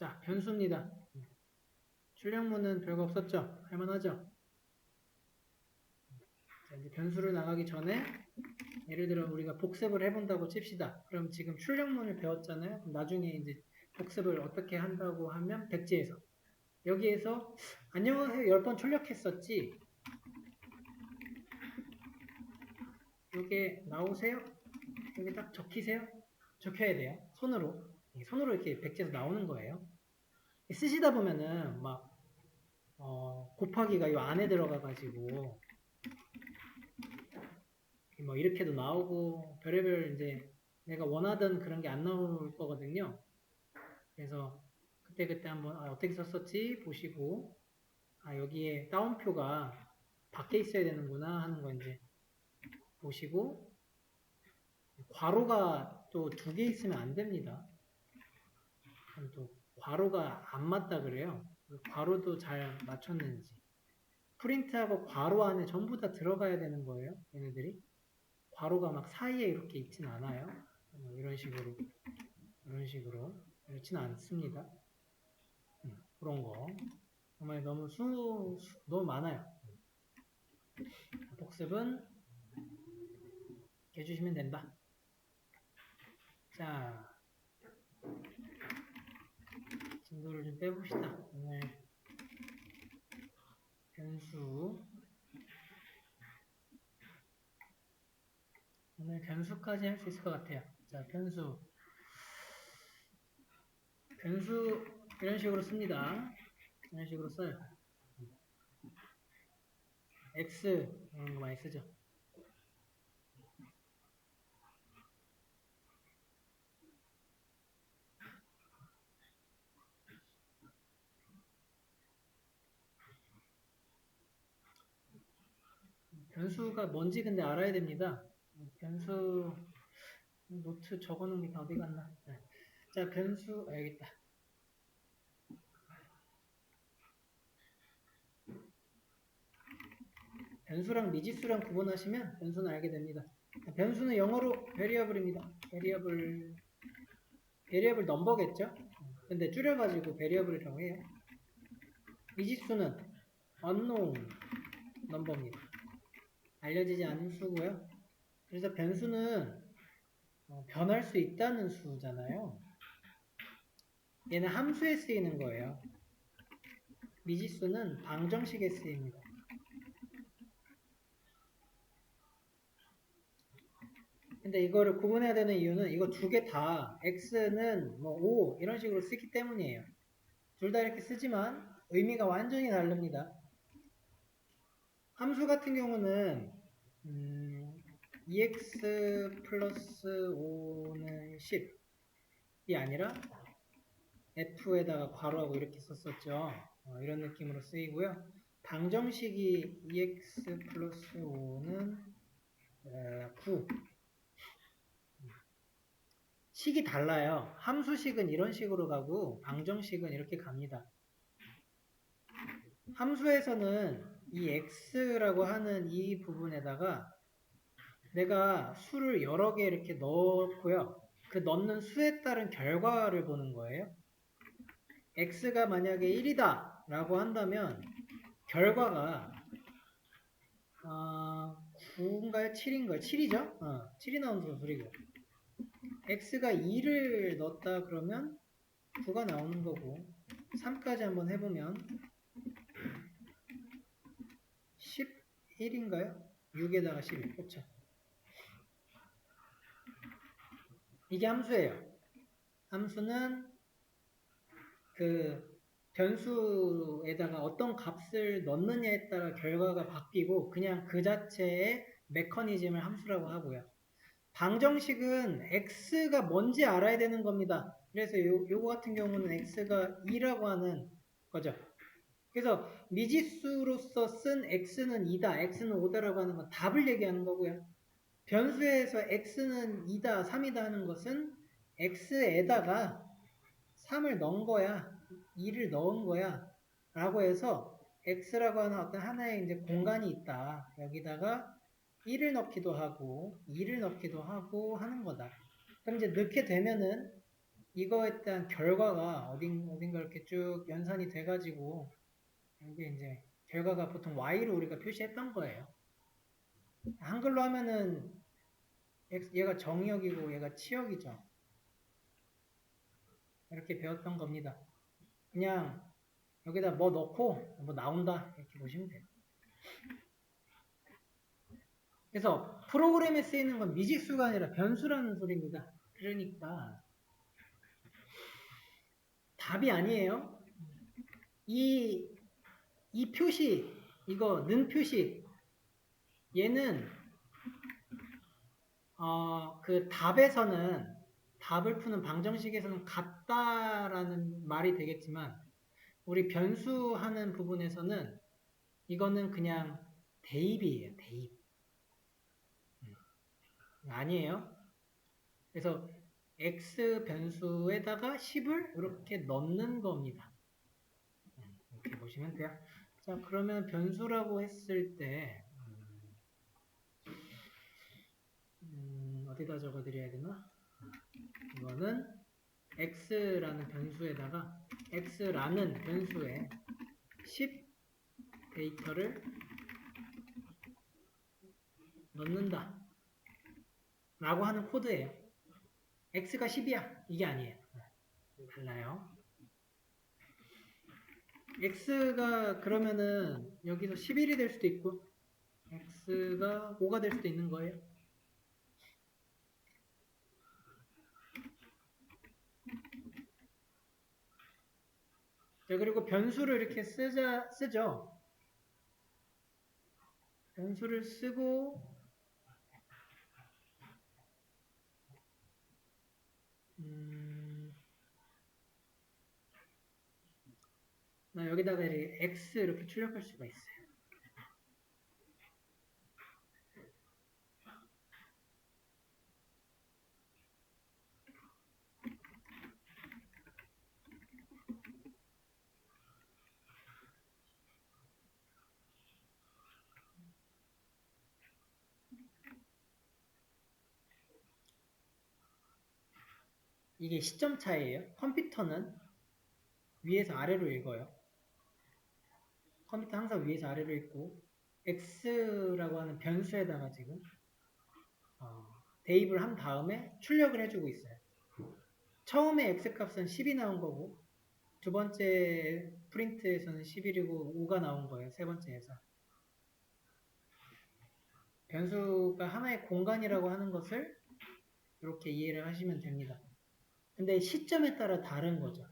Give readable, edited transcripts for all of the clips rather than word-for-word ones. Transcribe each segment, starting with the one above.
자, 변수입니다. 출력문은 별거 없었죠? 할만하죠? 자, 이제 변수를 나가기 전에 예를 들어 우리가 복습을 해본다고 칩시다. 그럼 지금 출력문을 배웠잖아요. 그럼 나중에 이제 복습을 어떻게 한다고 하면 백지에서 여기에서 안녕하세요 10번 출력했었지. 여기에 나오세요. 여기 딱 적히세요. 적혀야 돼요. 손으로. 손으로 이렇게 백지에서 나오는 거예요. 쓰시다 보면은 막 곱하기가 이 안에 들어가가지고 뭐 이렇게도 나오고 별의별 이제 내가 원하던 그런 게 안 나올 거거든요. 그래서 그때 한번 어떻게 썼었지 보시고 여기에 따옴표가 밖에 있어야 되는구나 하는 거 이제 보시고 괄호가 또 2개 있으면 안 됩니다. 그럼 또 괄호가 안 맞다 그래요. 괄호도 잘 맞췄는지 프린트하고 괄호 안에 전부 다 들어가야 되는 거예요. 얘네들이 괄호가 막 사이에 이렇게 있진 않아요. 이런 식으로 이렇지는 않습니다. 그런 거 정말 너무 너무 많아요. 복습은 해주시면 된다. 자, 진도를 좀 빼봅시다. 오늘 변수까지 할 수 있을 것 같아요. 자, 변수 이런 식으로 씁니다. 이런 식으로 써요. X 이런 거 많이 쓰죠. 변수가 뭔지 근데 알아야 됩니다. 변수 노트 적어놓은 게 어디 갔나? 네. 자, 변수 여기 있다. 변수랑 미지수랑 구분하시면 변수는 알게 됩니다. 변수는 영어로 variable입니다. variable 넘버겠죠? 근데 줄여가지고 variable이라고 해요. 미지수는 unknown 넘버입니다. 알려지지 않은 수고요. 그래서 변수는 변할 수 있다는 수잖아요. 얘는 함수에 쓰이는 거예요. 미지수는 방정식에 쓰입니다. 근데 이거를 구분해야 되는 이유는 이거 2개 다 x는 뭐 5 이런 식으로 쓰기 때문이에요. 둘 다 이렇게 쓰지만 의미가 완전히 다릅니다. 함수 같은 경우는 EX 플러스 5는 10이 아니라 F에다가 괄호하고 이렇게 썼었죠. 이런 느낌으로 쓰이고요. 방정식이 EX 플러스 5는 9. 식이 달라요. 함수식은 이런 식으로 가고 방정식은 이렇게 갑니다. 함수에서는 이 x라고 하는 이 부분에다가 내가 수를 여러 개 이렇게 넣고요. 그 넣는 수에 따른 결과를 보는 거예요. x가 만약에 1이다 라고 한다면 결과가 9인가요? 7인가요? 7이죠? 7이 나오는 소리고 x가 2를 넣었다 그러면 9가 나오는 거고 3까지 한번 해보면 11인가요? 6에다가 11. 그렇죠. 이게 함수예요. 함수는 그 변수에다가 어떤 값을 넣느냐에 따라 결과가 바뀌고 그냥 그 자체의 메커니즘을 함수라고 하고요. 방정식은 x가 뭔지 알아야 되는 겁니다. 그래서 요거 같은 경우는 x가 2라고 하는 거죠. 그래서 미지수로서 쓴 x는 2다, x는 5다라고 하는 건 답을 얘기하는 거고요. 변수에서 x는 2다, 3이다 하는 것은 x에다가 3을 넣은 거야, 2를 넣은 거야 라고 해서 x라고 하는 어떤 하나의 이제 공간이 있다. 여기다가 1을 넣기도 하고 2를 넣기도 하고 하는 거다. 그럼 이제 넣게 되면은 이거에 대한 결과가 어딘가 이렇게 쭉 연산이 돼가지고 이게 이제 결과가 보통 y로 우리가 표시했던 거예요. 한글로 하면은 얘가 정역이고 얘가 치역이죠. 이렇게 배웠던 겁니다. 그냥 여기다 뭐 넣고 뭐 나온다 이렇게 보시면 돼요. 그래서 프로그램에 쓰이는 건 미직수가 아니라 변수라는 소리입니다. 그러니까 답이 아니에요. 이 표시, 이거 는 표시, 얘는 그 답을 푸는 방정식에서는 같다라는 말이 되겠지만 우리 변수하는 부분에서는 이거는 그냥 대입이에요. 대입. 아니에요. 그래서 x 변수에다가 10을 이렇게 넣는 겁니다. 이렇게 보시면 돼요. 자, 그러면 변수라고 했을 때 어디다 적어드려야 되나? 이거는 x라는 변수에다가 x라는 변수에 10 데이터를 넣는다 라고 하는 코드예요. x가 10이야. 이게 아니에요. 달라요. x가 그러면은 여기서 11이 될 수도 있고 x가 5가 될 수도 있는 거예요. 자, 그리고 변수를 이렇게 쓰죠. 변수를 쓰고 여기다가 x 이렇게 출력할 수가 있어요. 이게 시점 차이예요. 컴퓨터는 위에서 아래로 읽어요. 컴퓨터 항상 위에서 아래로 읽고 x라고 하는 변수에다가 지금 대입을 한 다음에 출력을 해주고 있어요. 처음에 x값은 10이 나온 거고 두 번째 프린트에서는 11이고 5가 나온 거예요. 세 번째에서. 변수가 하나의 공간이라고 하는 것을 이렇게 이해를 하시면 됩니다. 근데 시점에 따라 다른 거죠.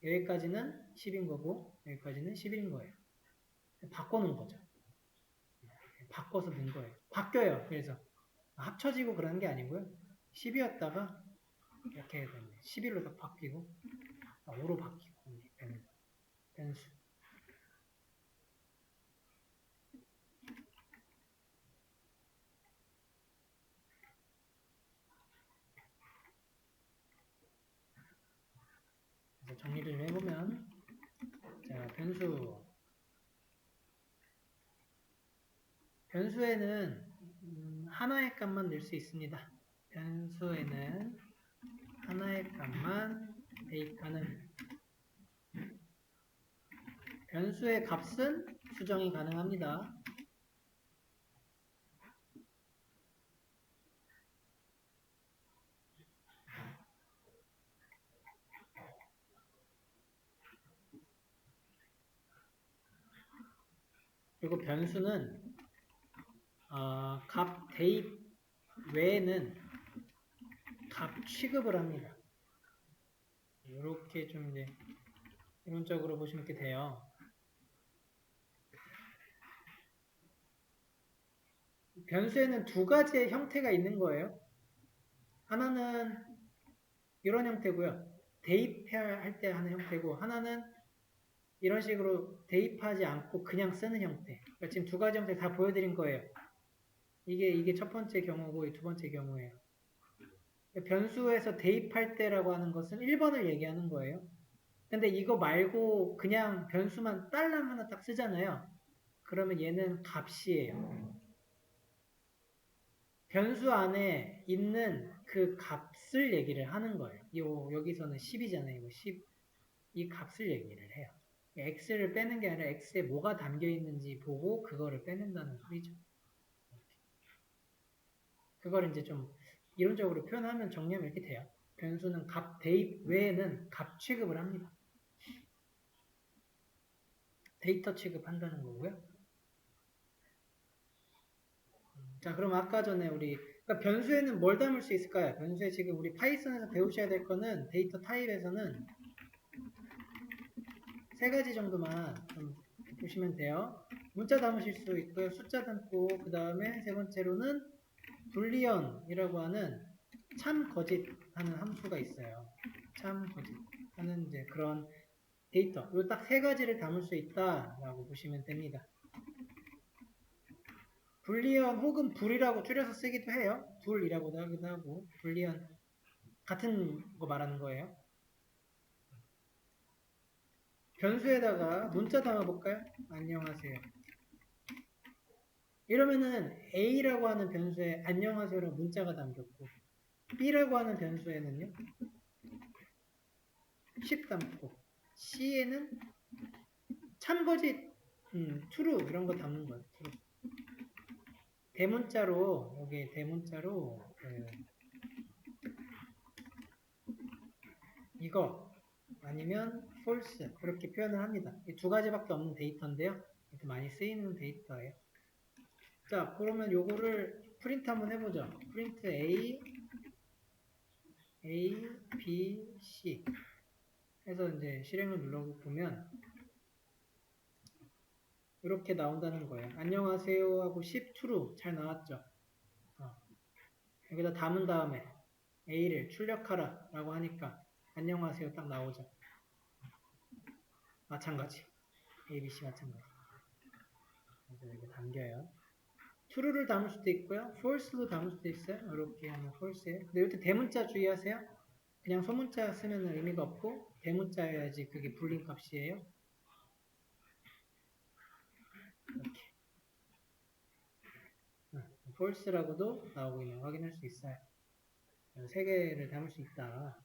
여기까지는 10인 거고 여기까지는 11인 거예요. 바꿔놓은 거죠. 바꿔서 넣은 거예요. 바뀌어요. 그래서 합쳐지고 그러는 게 아니고요. 10이었다가 이렇게 되면 11로 딱 바뀌고 5로 바뀌고 됩니다. 변수. 그래서 정리를 좀 해보면 자, 변수에는 하나의 값만 넣을 수 있습니다. 변수에는 하나의 값만 대입 가능. 변수의 값은 수정이 가능합니다. 그리고 변수는 값 대입 외에는 값 취급을 합니다. 이렇게 좀 이제 이론적으로 보시면 이렇게 돼요. 변수에는 두 가지의 형태가 있는 거예요. 하나는 이런 형태고요. 대입할 때 하는 형태고 하나는 이런 식으로 대입하지 않고 그냥 쓰는 형태. 그러니까 지금 두 가지 형태 다 보여드린 거예요. 이게 첫 번째 경우고 이 두 번째 경우예요. 변수에서 대입할 때라고 하는 것은 1번을 얘기하는 거예요. 근데 이거 말고 그냥 변수만 딸랑 하나 딱 쓰잖아요. 그러면 얘는 값이에요. 변수 안에 있는 그 값을 얘기를 하는 거예요. 여기서는 10이잖아요. 이거 10. 이 값을 얘기를 해요. x를 빼는 게 아니라 x에 뭐가 담겨 있는지 보고 그거를 빼낸다는 소리죠. 그걸 이제 좀 이론적으로 표현하면 정리하면 이렇게 돼요. 변수는 값 대입 외에는 값 취급을 합니다. 데이터 취급한다는 거고요. 자, 그럼 아까 전에 그러니까 변수에는 뭘 담을 수 있을까요? 변수에 지금 우리 파이썬에서 배우셔야 될 거는 데이터 타입에서는 세 가지 정도만 좀 보시면 돼요. 문자 담으실 수 있고요. 숫자 담고 그 다음에 세 번째로는 불리언이라고 하는 참 거짓 하는 함수가 있어요. 참 거짓 하는 이제 그런 데이터. 요 딱 세 가지를 담을 수 있다라고 보시면 됩니다. 불리언 혹은 불이라고 줄여서 쓰기도 해요. 불이라고도 하기도 하고 불리언 같은 거 말하는 거예요. 변수에다가 문자 담아볼까요? 안녕하세요. 이러면은 A라고 하는 변수에 안녕하세요라고 문자가 담겼고 B라고 하는 변수에는요 10 담고 C에는 참거짓 true 이런 거 담는 거예요. true. 대문자로 여기 대문자로 이거 아니면 false 그렇게 표현을 합니다. 이 두 가지밖에 없는 데이터인데요. 이렇게 많이 쓰이는 데이터예요. 자, 그러면 요거를 프린트 한번 해보죠. 프린트 A, B, C 해서 이제 실행을 눌러보면 이렇게 나온다는 거예요. 안녕하세요 하고 10 true 잘 나왔죠. 여기다 담은 다음에 A를 출력하라 라고 하니까 안녕하세요 딱 나오죠. 마찬가지. A, B, C 마찬가지. 그래서 이렇게 담겨요. true를 담을 수도 있고요. false도 담을 수도 있어요. 이렇게 하면 false예요. 근데 이때 대문자 주의하세요. 그냥 소문자 쓰면 의미가 없고 대문자여야지 그게 불린 값이에요. 이렇게. false라고도 나오고 있는 거 확인할 수 있어요. 세 개를 담을 수 있다.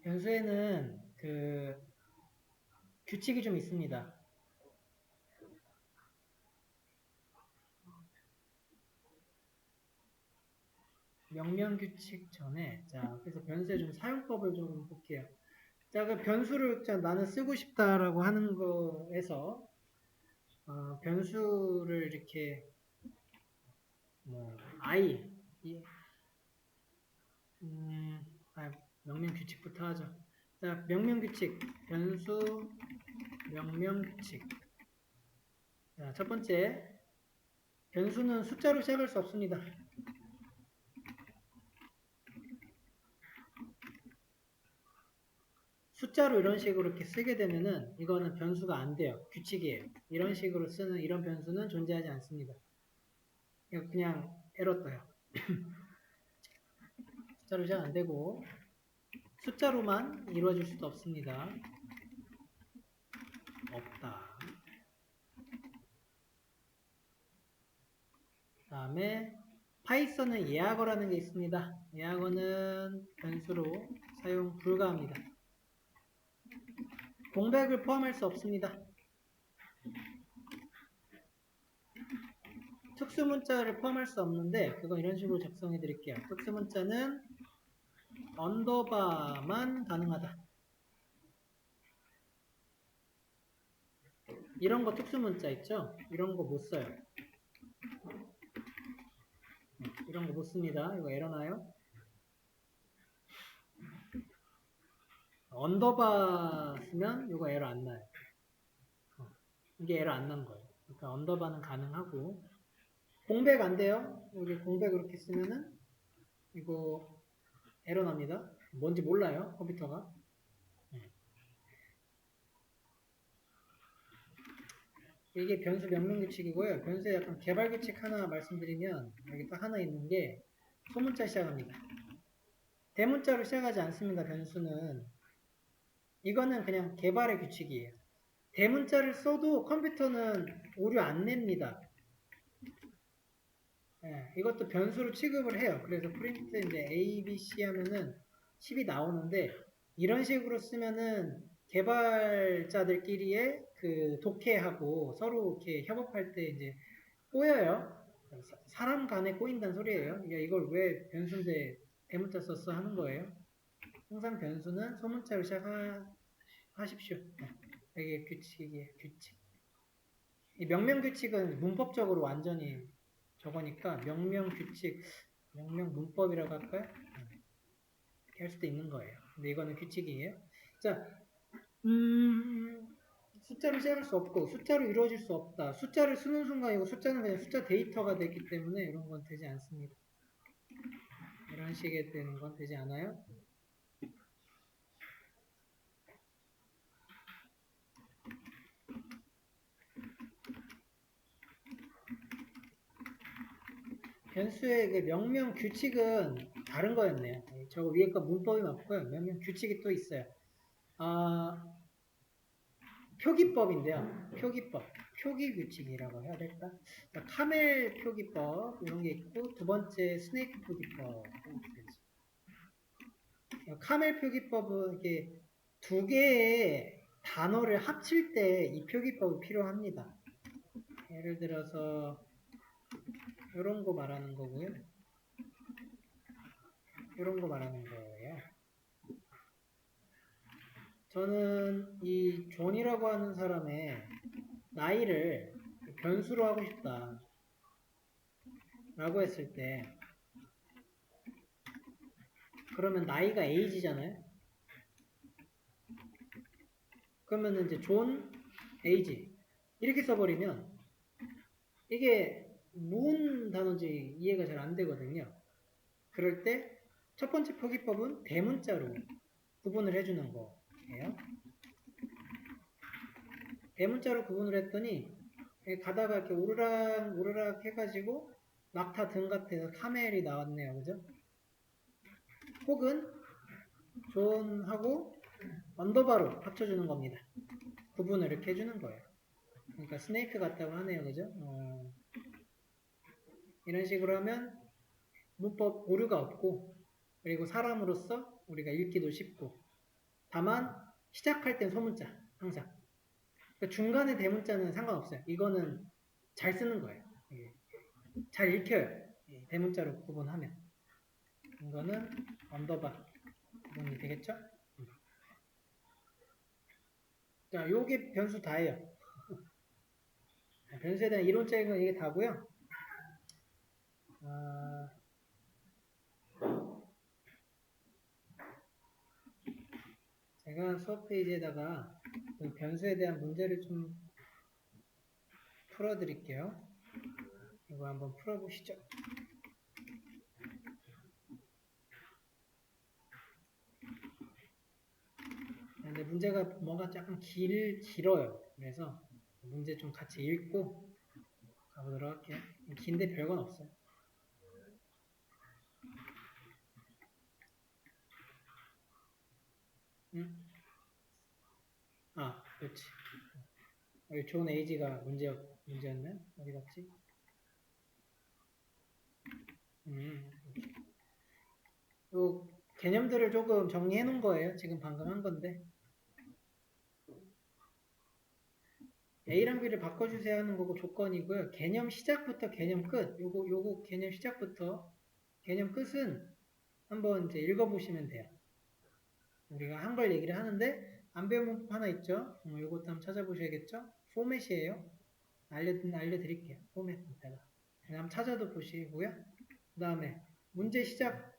변수에는 그 규칙이 좀 있습니다. 명령 규칙 전에 자 그래서 변수의 좀 사용법을 좀 볼게요. 자, 그 변수를 나는 쓰고 싶다라고 하는 거에서 변수를 이렇게 뭐 i 명령 규칙부터 하죠. 자, 명령 규칙 변수 명령 규칙. 자, 첫 번째 변수는 숫자로 시작할 수 없습니다. 숫자로 이런 식으로 이렇게 쓰게 되면은 이거는 변수가 안 돼요. 규칙이에요. 이런 식으로 쓰는 이런 변수는 존재하지 않습니다. 그냥 에러 떠요. 숫자로 시작 안 되고 숫자로만 이루어질 수도 없습니다. 없다. 그 다음에 파이썬은 예약어라는 게 있습니다. 예약어는 변수로 사용 불가합니다. 공백을 포함할 수 없습니다. 특수문자를 포함할 수 없는데 그건 이런 식으로 작성해 드릴게요. 특수문자는 언더바만 가능하다. 이런 거 특수문자 있죠? 이런 거 못 써요. 이런 거 못 씁니다. 이거 에러 나요? 언더바 쓰면 이거 에러 안 나요. 이게 에러 안 난 거예요. 그러니까 언더바는 가능하고 공백 안 돼요. 여기 공백 이렇게 쓰면은 이거 에러 납니다. 뭔지 몰라요. 컴퓨터가. 이게 변수 명령 규칙이고요. 변수의 약간 개발 규칙 하나 말씀드리면 여기 딱 하나 있는 게 소문자 시작합니다. 대문자로 시작하지 않습니다. 변수는 이거는 그냥 개발의 규칙이에요. 대문자를 써도 컴퓨터는 오류 안 냅니다. 예, 이것도 변수로 취급을 해요. 그래서 프린트 이제 A, B, C 하면은 10이 나오는데 이런 식으로 쓰면은 개발자들끼리의 그 독해하고 서로 이렇게 협업할 때 이제 꼬여요. 사람 간에 꼬인다는 소리예요. 그러니까 이걸 왜 변수인데 대문자 썼어 하는 거예요. 항상 변수는 소문자로 시작하십시오. 이게 규칙이에요. 규칙. 이 명명 규칙은 문법적으로 완전히 저거니까 명명 규칙, 명명 문법이라고 할까요? 이렇게 할 수도 있는 거예요. 근데 이거는 규칙이에요. 자, 숫자로 시작할 수 없고 숫자로 이루어질 수 없다. 숫자를 쓰는 순간 이거 숫자는 그냥 숫자 데이터가 됐기 때문에 이런 건 되지 않습니다. 이런 식의 되는 건 되지 않아요. 변수의 그 명명 규칙은 다른 거였네요. 저거 위에 거 문법이 맞고요. 명명 규칙이 또 있어요. 표기법인데요. 표기법. 표기 규칙이라고 해야 될까? 자, 카멜 표기법 이런 게 있고 두 번째 스네이크 표기법. 카멜 표기법은 이게 두 개의 단어를 합칠 때 이 표기법이 필요합니다. 예를 들어서 이런 거 말하는 거고요. 이런 거 말하는 거예요. 저는 이 존이라고 하는 사람의 나이를 변수로 하고 싶다 라고 했을 때 그러면 나이가 age잖아요. 그러면 이제 존 age 이렇게 써버리면 이게 무슨 단어인지 이해가 잘 안 되거든요. 그럴 때 첫 번째 표기법은 대문자로 구분을 해주는 거예요. 대문자로 구분을 했더니 가다가 이렇게 오르락 오르락 해가지고 낙타 등 같아서 카멜이 나왔네요. 그죠? 혹은 존하고 언더바로 합쳐주는 겁니다. 구분을 이렇게 해주는 거예요. 그러니까 스네이크 같다고 하네요. 그죠? 이런 식으로 하면 문법 오류가 없고 그리고 사람으로서 우리가 읽기도 쉽고 다만 시작할 땐 소문자 항상 그러니까 중간에 대문자는 상관없어요. 이거는 잘 쓰는 거예요. 잘 읽혀요. 대문자로 구분하면 이거는 언더바 구분이 되겠죠? 자, 요게 변수 다예요. 변수에 대한 이론적인 건 이게 다고요. 제가 수업 페이지에다가 그 변수에 대한 문제를 좀 풀어드릴게요. 이거 한번 풀어보시죠. 근데 문제가 뭔가 조금 길어요. 그래서 문제 좀 같이 읽고 가보도록 할게요. 긴데 별건 없어요. 응? 아, 그렇지. 여기 존 에이지가 문제였나요? 어디 갔지? 요 개념들을 조금 정리해 놓은 거예요. 지금 방금 한 건데. A랑 B를 바꿔주세요 하는 거고 조건이고요. 개념 시작부터 개념 끝. 요거 개념 시작부터 개념 끝은 한번 이제 읽어보시면 돼요. 우리가 한글 얘기를 하는데 안 배운 문법 하나 있죠? 요것도 한번 찾아보셔야겠죠? 포맷이에요. 알려드릴게요. 포맷 이따가. 한번 찾아도 보시고요. 그 다음에 문제 시작.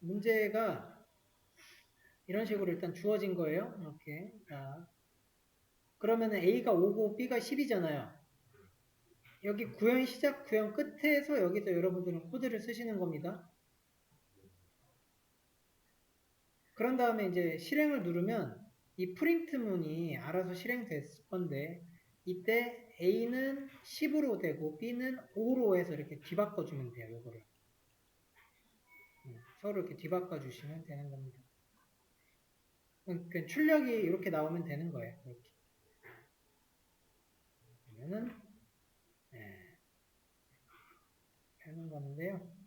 문제가 이런 식으로 일단 주어진 거예요. 이렇게. 자, 그러면은 A가 5고 B가 10이잖아요. 여기 구현 시작, 구현 끝에서 여기서 여러분들은 코드를 쓰시는 겁니다. 그런 다음에 이제 실행을 누르면 이 프린트 문이 알아서 실행됐을 건데 이때 A는 10으로 되고 B는 5로 해서 이렇게 뒤바꿔주면 돼요. 요거를. 서로 이렇게 뒤바꿔 주시면 되는 겁니다. 그러니까 출력이 이렇게 나오면 되는 거예요. 이렇게. 그러면은, 예, 하는 건데요.